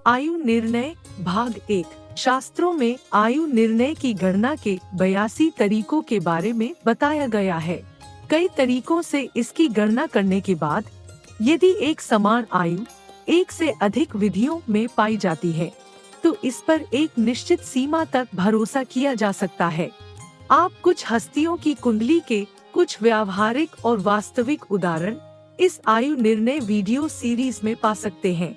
आयु निर्णय भाग 1। शास्त्रों में आयु निर्णय की गणना के 82 तरीकों के बारे में बताया गया है। कई तरीकों से इसकी गणना करने के बाद यदि एक समान आयु एक से अधिक विधियों में पाई जाती है तो इस पर एक निश्चित सीमा तक भरोसा किया जा सकता है। आप कुछ हस्तियों की कुंडली के कुछ व्यावहारिक और वास्तविक उदाहरण इस आयु निर्णय वीडियो सीरीज में पा सकते हैं।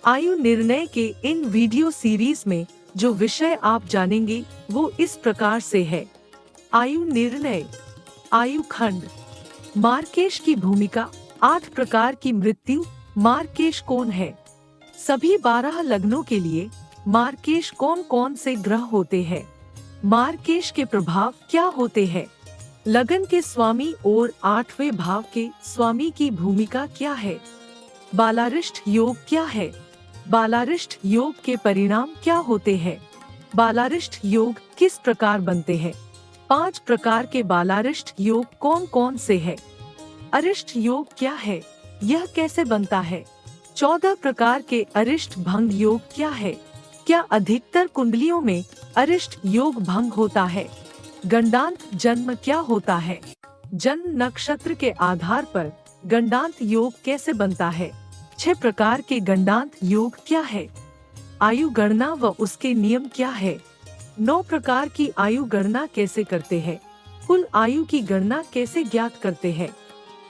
आयु निर्णय के इन वीडियो सीरीज में जो विषय आप जानेंगे वो इस प्रकार से है। आयु निर्णय, आयु खंड, मार्केश की भूमिका, 8 प्रकार की मृत्यु। मार्केश कौन है? सभी 12 लग्नों के लिए मार्केश कौन कौन से ग्रह होते हैं? मार्केश के प्रभाव क्या होते हैं? लगन के स्वामी और 8वें भाव के स्वामी की भूमिका क्या है? बालारिष्ट योग क्या है? बालारिष्ट योग के परिणाम क्या होते हैं? बालारिष्ट योग किस प्रकार बनते हैं? 5 प्रकार के बालारिष्ट योग कौन कौन से हैं? अरिष्ट योग क्या है? यह कैसे बनता है? 14 प्रकार के अरिष्ट भंग योग क्या है? क्या अधिकतर कुंडलियों में अरिष्ट योग भंग होता है? गंडांत जन्म क्या होता है? जन्म नक्षत्र के आधार पर गंडांत योग कैसे बनता है? 6 प्रकार के गंडांत योग क्या है? आयु गणना व उसके नियम क्या है? 9 प्रकार की आयु गणना कैसे करते हैं? कुल आयु की गणना कैसे ज्ञात करते हैं?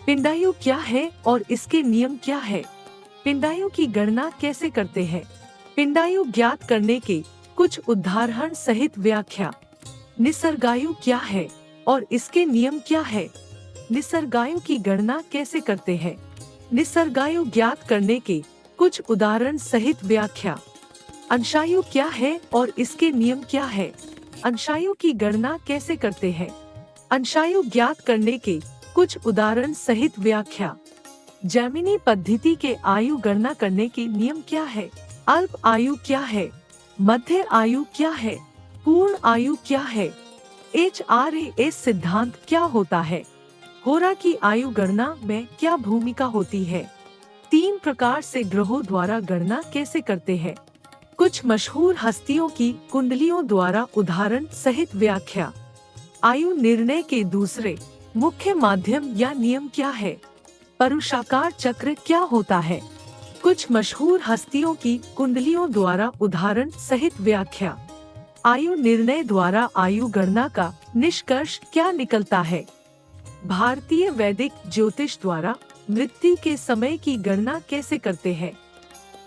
पिंडायु क्या है और इसके नियम क्या है? पिंडायु की गणना कैसे करते हैं? पिंडायु ज्ञात करने के कुछ उदाहरण सहित व्याख्या। निसर्गायु क्या है और इसके नियम क्या है? निसर्गायु की गणना कैसे करते हैं? निसर्गायु ज्ञात करने के कुछ उदाहरण सहित व्याख्या। अंशायु क्या है और इसके नियम क्या है? अंशायु की गणना कैसे करते हैं? अंशायु ज्ञात करने के कुछ उदाहरण सहित व्याख्या। जैमिनी पद्धति के आयु गणना करने के नियम क्या है? अल्प आयु क्या है? मध्य आयु क्या है? पूर्ण आयु क्या है? HRAS सिद्धांत क्या होता है? होरा की आयु गणना में क्या भूमिका होती है? 3 प्रकार से ग्रहों द्वारा गणना कैसे करते हैं? कुछ मशहूर हस्तियों की कुंडलियों द्वारा उदाहरण सहित व्याख्या। आयु निर्णय के दूसरे मुख्य माध्यम या नियम क्या है? पुरुषाकार चक्र क्या होता है? कुछ मशहूर हस्तियों की कुंडलियों द्वारा उदाहरण सहित व्याख्या। आयु निर्णय द्वारा आयु गणना का निष्कर्ष क्या निकलता है? भारतीय वैदिक ज्योतिष द्वारा मृत्यु के समय की गणना कैसे करते हैं?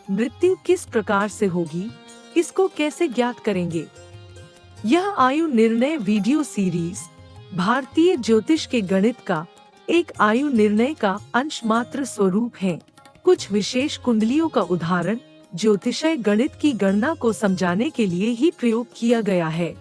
मृत्यु किस प्रकार से होगी, इसको कैसे ज्ञात करेंगे? यह आयु निर्णय वीडियो सीरीज भारतीय ज्योतिष के गणित का एक आयु निर्णय का अंश मात्र स्वरूप है। कुछ विशेष कुंडलियों का उदाहरण ज्योतिषीय गणित की गणना को समझाने के लिए ही प्रयोग किया गया है।